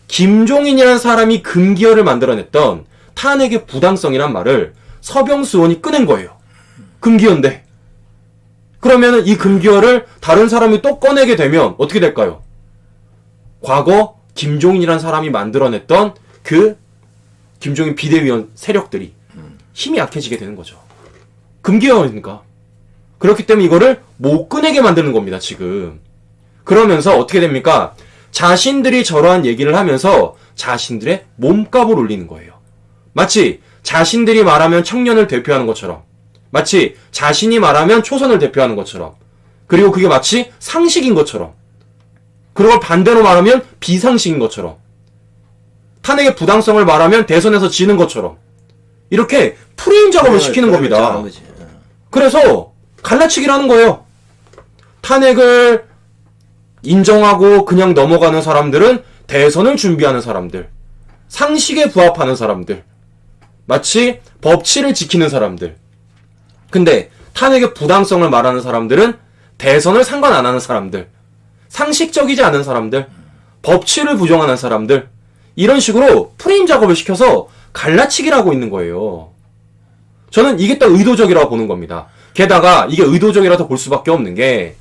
김종인이라는 사람이 금기어를 만들어냈던 탄핵의 부당성이란 말을 서병수 의원이 꺼낸 거예요. 금기어인데. 그러면은 이 금기어를 다른 사람이 또 꺼내게 되면 어떻게 될까요? 과거 김종인이라는 사람이 만들어냈던 그 김종인 비대위원 세력들이 힘이 약해지게 되는 거죠. 금기어니까. 그렇기 때문에 이거를 못 꺼내게 만드는 겁니다, 지금. 그러면서 어떻게 됩니까? 자신들이 저러한 얘기를 하면서 자신들의 몸값을 올리는 거예요. 마치 자신들이 말하면 청년을 대표하는 것처럼, 마치 자신이 말하면 초선을 대표하는 것처럼, 그리고 그게 마치 상식인 것처럼, 그걸 반대로 말하면 비상식인 것처럼, 탄핵의 부당성을 말하면 대선에서 지는 것처럼, 이렇게 프레임 작업을 시키는 겁니다. 그래서 갈라치기를 하는 거예요. 탄핵을 인정하고 그냥 넘어가는 사람들은 대선을 준비하는 사람들, 상식에 부합하는 사람들, 마치 법치를 지키는 사람들. 근데 탄핵의 부당성을 말하는 사람들은 대선을 상관 안 하는 사람들, 상식적이지 않은 사람들, 법치를 부정하는 사람들, 이런 식으로 프레임 작업을 시켜서 갈라치기를 하고 있는 거예요. 저는 이게 딱 의도적이라고 보는 겁니다. 게다가 이게 의도적이라도 볼 수밖에 없는 게,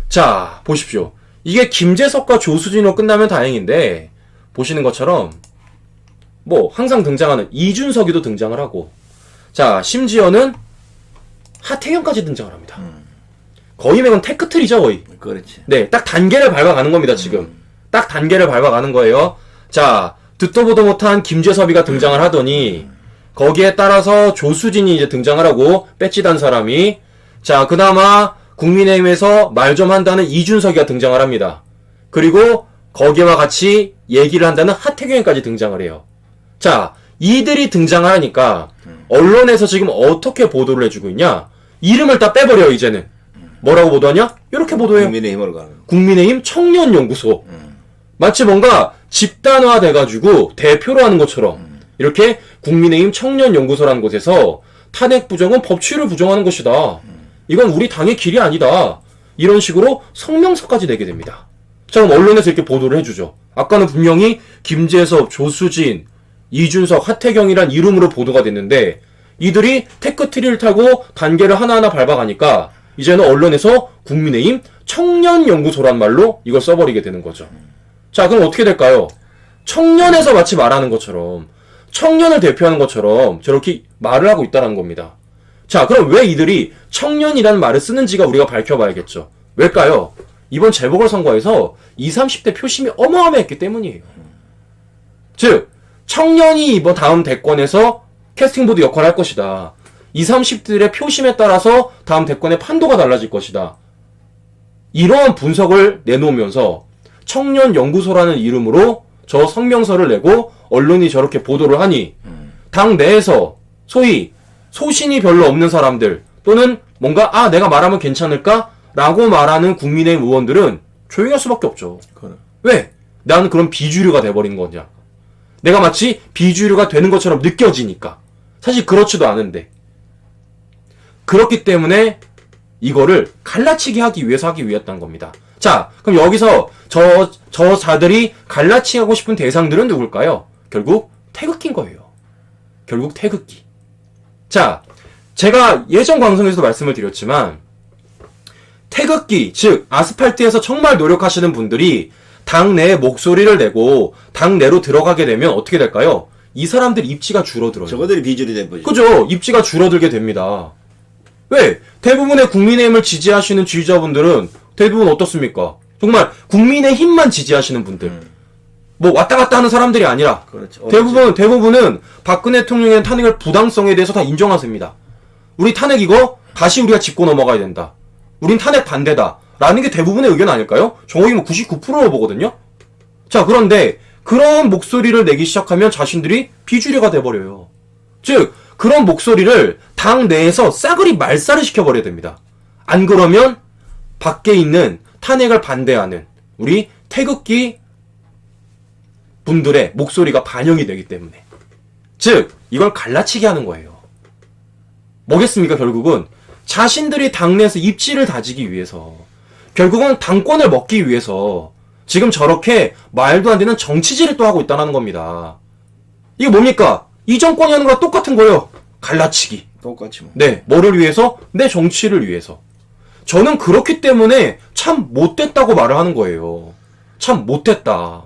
자, 보십시오. 이게 김재석과 조수진으로 끝나면 다행인데, 보시는 것처럼 뭐 항상 등장하는 이준석이도 등장을 하고, 자, 심지어는 하태경까지 등장을 합니다. 거의 맥은 테크트리죠, 거의. 그렇지. 네, 딱 단계를 밟아가는 겁니다, 지금. 딱 단계를 밟아가는 거예요. 자, 듣도 보도 못한 김재섭이가 등장을 하더니, 거기에 따라서 조수진이 이제 등장을 하고, 배지 단 사람이, 자, 그나마 국민의힘에서 말 좀 한다는 이준석이가 등장을 합니다. 그리고 거기와 같이 얘기를 한다는 하태경까지 등장을 해요. 자, 이들이 등장을 하니까 언론에서 지금 어떻게 보도를 해주고 있냐? 이름을 다 빼버려요, 이제는. 뭐라고 보도하냐? 이렇게 보도해요. 국민의힘으로 가는. 국민의힘 청년연구소. 마치 뭔가 집단화 돼가지고 대표로 하는 것처럼 이렇게 국민의힘 청년연구소라는 곳에서 탄핵 부정은 법치를 부정하는 것이다. 이건 우리 당의 길이 아니다. 이런 식으로 성명서까지 내게 됩니다. 자, 그럼 언론에서 이렇게 보도를 해주죠. 아까는 분명히 김재섭, 조수진, 이준석, 하태경이란 이름으로 보도가 됐는데 이들이 테크트리를 타고 단계를 하나하나 밟아가니까 이제는 언론에서 국민의힘 청년연구소란 말로 이걸 써버리게 되는 거죠. 자, 그럼 어떻게 될까요? 청년에서 마치 말하는 것처럼, 청년을 대표하는 것처럼 저렇게 말을 하고 있다는 겁니다. 자, 그럼 왜 이들이 청년이라는 말을 쓰는지가 우리가 밝혀봐야겠죠. 왜일까요? 이번 재보궐선거에서 20, 30대 표심이 어마어마했기 때문이에요. 즉, 청년이 이번 다음 대권에서 캐스팅보드 역할을 할 것이다. 20, 30대의 표심에 따라서 다음 대권의 판도가 달라질 것이다. 이러한 분석을 내놓으면서 청년연구소라는 이름으로 저 성명서를 내고 언론이 저렇게 보도를 하니 당 내에서 소위 소신이 별로 없는 사람들 또는 뭔가 내가 말하면 괜찮을까? 라고 말하는 국민의힘 의원들은 조용히 할 수밖에 없죠. 왜? 나는 그런 비주류가 돼버리는 거냐. 내가 마치 비주류가 되는 것처럼 느껴지니까. 사실 그렇지도 않은데. 그렇기 때문에 이거를 갈라치기 하기 위해서 하기 위했다는 겁니다. 자, 그럼 여기서 저 자들이 갈라치기 하고 싶은 대상들은 누굴까요? 결국 태극기인 거예요. 결국 태극기. 자, 제가 예전 방송에서도 말씀을 드렸지만 태극기, 즉 아스팔트에서 정말 노력하시는 분들이 당내에 목소리를 내고 당내로 들어가게 되면 어떻게 될까요? 이 사람들 입지가 줄어들어요. 저거들이 비주류 된 거죠. 그죠? 입지가 줄어들게 됩니다. 왜? 대부분의 국민의힘을 지지하시는 지지자분들은 대부분 어떻습니까? 정말 국민의힘만 지지하시는 분들. 뭐 왔다 갔다 하는 사람들이 아니라 그렇죠. 대부분은 박근혜 대통령의 탄핵을 부당성에 대해서 다 인정하십니다. 우리 탄핵 이거 다시 우리가 짚고 넘어가야 된다. 우린 탄핵 반대다. 라는 게 대부분의 의견 아닐까요? 정확히 뭐 99%로 보거든요? 자, 그런데 그런 목소리를 내기 시작하면 자신들이 비주류가 돼버려요. 즉, 그런 목소리를 당 내에서 싸그리 말살을 시켜버려야 됩니다. 안 그러면 밖에 있는 탄핵을 반대하는 우리 태극기 분들의 목소리가 반영이 되기 때문에. 즉, 이걸 갈라치기 하는 거예요. 뭐겠습니까, 결국은? 자신들이 당내에서 입지를 다지기 위해서, 결국은 당권을 먹기 위해서 지금 저렇게 말도 안 되는 정치질을 또 하고 있다는 겁니다. 이게 뭡니까? 이 정권이 하는 거랑 똑같은 거예요. 갈라치기. 똑같이 뭐. 네, 뭐를 위해서? 내 정치를 위해서. 저는 그렇기 때문에 참 못됐다고 말을 하는 거예요. 참 못됐다.